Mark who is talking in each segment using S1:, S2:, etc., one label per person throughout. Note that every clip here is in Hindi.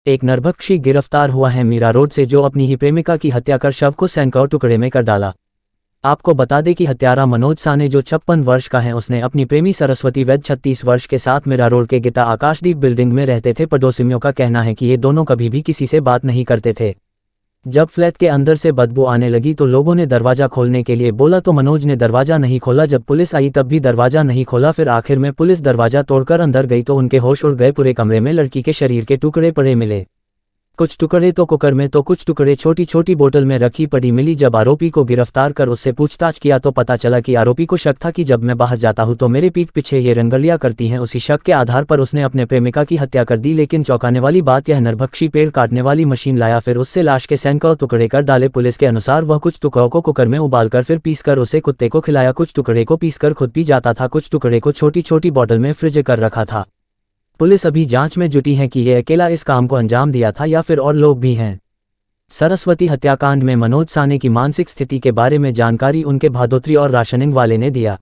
S1: एक नरभक्षी गिरफ्तार हुआ है मीरा रोड से, जो अपनी ही प्रेमिका की हत्या कर शव को सैकड़ों टुकड़े में कर डाला। आपको बता दें कि हत्यारा मनोज साने, जो 56 वर्ष का है, उसने अपनी प्रेमी सरस्वती वैद्य 36 वर्ष के साथ मीरा रोड के गीता आकाशदीप बिल्डिंग में रहते थे। पड़ोसियों का कहना है कि ये दोनों कभी भी किसी से बात नहीं करते थे। जब फ्लैट के अंदर से बदबू आने लगी तो लोगों ने दरवाजा खोलने के लिए बोला तो मनोज ने दरवाजा नहीं खोला। जब पुलिस आई तब भी दरवाजा नहीं खोला। फिर आखिर में पुलिस दरवाजा तोड़कर अंदर गई तो उनके होश उड़ गए। पूरे कमरे में लड़की के शरीर के टुकड़े पड़े मिले। कुछ टुकड़े तो कुकर में तो कुछ टुकड़े छोटी छोटी बोतल में रखी पड़ी मिली। जब आरोपी को गिरफ्तार कर उससे पूछताछ किया तो पता चला कि आरोपी को शक था कि जब मैं बाहर जाता हूं तो मेरे पीठ पीछे ये रंगलियां करती हैं। उसी शक के आधार पर उसने अपने प्रेमिका की हत्या कर दी। लेकिन चौंकाने वाली बात यह, नरभक्षी पेड़ काटने वाली मशीन लाया, फिर उससे लाश के सैकड़ों टुकड़े कर डाले। पुलिस के अनुसार वह कुछ टुकड़ों को कुकर में उबालकर फिर पीसकर उसे कुत्ते को खिलाया। कुछ टुकड़े को पीसकर खुद पी जाता था, कुछ टुकड़े को छोटी छोटी बोतल में फ्रिज कर रखा था। पुलिस अभी जांच में जुटी है कि ये अकेला इस काम को अंजाम दिया था या फिर और लोग भी हैं। सरस्वती हत्याकांड में मनोज साने की मानसिक स्थिति के बारे में जानकारी उनके भादोत्री और राशनिंग वाले ने दिया।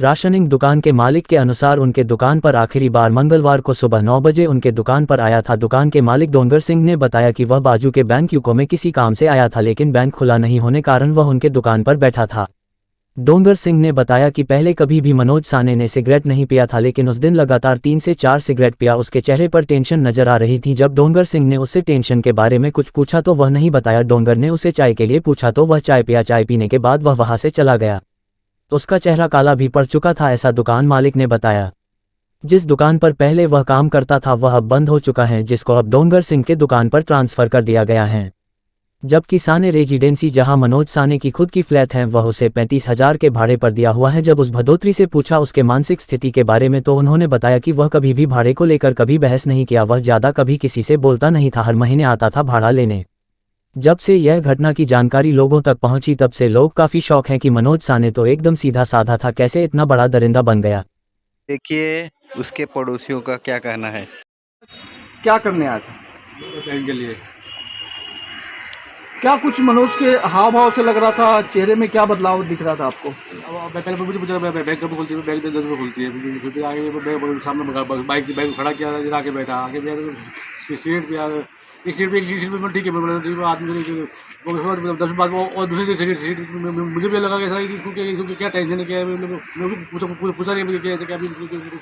S1: राशनिंग दुकान के मालिक के अनुसार उनके दुकान पर आखिरी बार मंगलवार को सुबह 9 बजे उनके दुकान पर आया था। दुकान के मालिक डोंगर सिंह ने बताया कि वह बाजू के बैंक यूको में किसी काम से आया था, लेकिन बैंक खुला नहीं होने कारण वह उनके दुकान पर बैठा था। डोंगर सिंह ने बताया कि पहले कभी भी मनोज साने ने सिगरेट नहीं पिया था, लेकिन उस दिन लगातार 3 से 4 सिगरेट पिया। उसके चेहरे पर टेंशन नजर आ रही थी। जब डोंगर सिंह ने उससे टेंशन के बारे में कुछ पूछा तो वह नहीं बताया। डोंगर ने उसे चाय के लिए पूछा तो वह चाय पिया। चाय पीने के बाद वह वहां से चला गया। उसका चेहरा काला भी पड़ चुका था, ऐसा दुकान मालिक ने बताया। जिस दुकान पर पहले वह काम करता था वह अब बंद हो चुका है, जिसको अब डोंगर सिंह के दुकान पर ट्रांसफर कर दिया गया है। जबकि साने रेजिडेंसी, जहां मनोज साने की खुद की फ्लैट है, वह उसे 35,000 के भाड़े पर दिया हुआ है। जब उस भदोत्री से पूछा उसके मानसिक स्थिति के बारे में तो उन्होंने बताया कि वह कभी भी भाड़े को लेकर कभी बहस नहीं किया। वह ज़्यादा कभी किसी से बोलता नहीं था, हर महीने आता था भाड़ा लेने। जब से यह घटना की जानकारी लोगों तक पहुंची तब से लोग काफ़ी शौक हैं कि मनोज साने तो एकदम सीधा साधा था, कैसे इतना बड़ा दरिंदा बन गया।
S2: देखिए उसके पड़ोसियों का क्या कहना है।
S3: क्या करने आए थे?
S4: बैंक के लिए।
S3: क्या कुछ मनोज के हाव भाव से लग रहा था, चेहरे में क्या बदलाव दिख रहा था आपको?
S4: अब पहले मुझे पूछा बैंक कब खुलती है, बैंक 10 बजे खुलती है। फिर आगे बैंक सामने बाइक खड़ा किया, आके बैठा, आगे सीट पे एक सीट पे ठीक है आदमी 10 बाद और दूसरी सीट मुझे भी लगा कि क्या टेंशन है, क्या पूछा नहीं क्या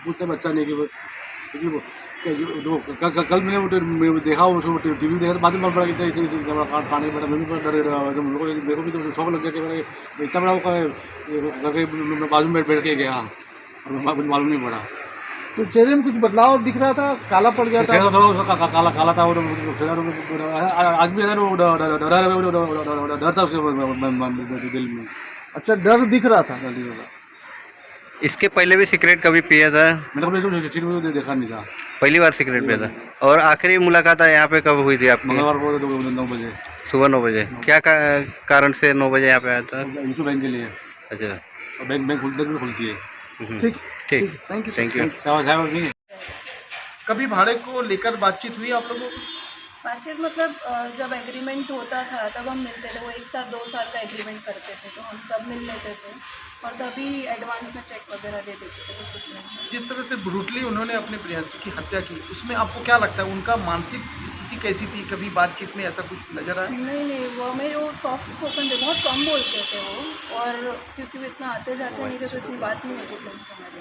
S4: पूछता बच्चा नहीं कि कल मैंने देखा उसको टीवी देखा, बाद में पड़ा खाने पड़ा मेरे को भी तो शौक लग गया कि इतना बड़ा करके बाजू में बैठ के गया और कुछ मालूम नहीं पड़ा।
S3: तो चेहरे में कुछ बदलाव दिख रहा था, काला पड़ गया था,
S4: काला था। और आदमी डर था उसके दिल में।
S3: अच्छा, डर दिख रहा था।
S2: इसके पहले भी सिगरेट कभी पिया था?
S4: मैंने देखा नहीं था,
S2: पहली बार सिगरेट पिया था। और आखिरी मुलाकात यहाँ पे कब हुई थी आपकी?
S4: मंगलवार को 9 बजे,
S2: सुबह 9 बजे। क्या कारण से 9 बजे यहाँ पे आया था?
S4: यूको बैंक के लिए।
S2: अच्छा,
S4: बैंक खुलती है।
S3: ठीक
S2: ठीक,
S3: थैंक यू। कभी भाड़े को लेकर बातचीत हुई आप लोगों को?
S5: बातचीत मतलब जब एग्रीमेंट होता था तब हम मिलते थे। वो 1 साल 2 साल का एग्रीमेंट करते थे तो हम तब मिल लेते थे और तभी एडवांस में चेक वगैरह दे देते थे। कुछ नहीं।
S3: जिस तरह से ब्रूटली उन्होंने अपने प्रेयसी की हत्या की, उसमें आपको क्या लगता है उनका मानसिक स्थिति कैसी थी? कभी बातचीत में ऐसा कुछ नजर आया?
S5: नहीं, वो मेरे वो सॉफ्ट स्पोकन थे, बहुत कम बोलते थे वो। और क्योंकि वो इतना आते जाते नहीं थे तो इतनी बात नहीं होती थी उनसे हमारी।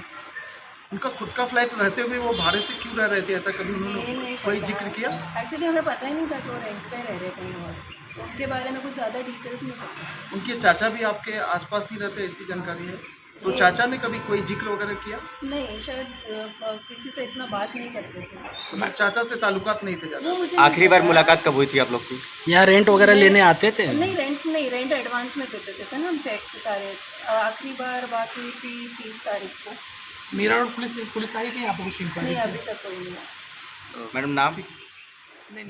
S3: उनका खुद का फ्लैट रहते हुए वो भाड़े से क्यों रह रहे थे, ऐसा कभी उन्होंने कोई जिक्र किया?
S5: एक्चुअली हमें पता ही नहीं था कि वो रेंट पे रह रहे कहीं और। उनके बारे में कुछ ज़्यादा डिटेल्स नहीं पता।
S3: उनके चाचा भी आपके आसपास ही रहते, ऐसी जानकारी है? तो चाचा ने कभी कोई जिक्र वगैरह किया?
S5: नहीं, शायद किसी से इतना बात नहीं करते थे।
S3: चाचा से ताल्लुकात नहीं थे ज़्यादा।
S2: आखिरी बार मुलाकात कब हुई थी आप लोग की?
S6: यहाँ रेंट वगैरह लेने आते थे?
S5: नहीं, रेंट एडवांस में देते थे ना हम चेक सारे। आखिरी बार बात हुई थी 30 तारीख को।
S6: मीरा रोड पुलिस आई थी आपको कुछ?
S5: नहीं, अभी तक कोई नहीं।
S2: मैडम नाम?
S6: नहीं,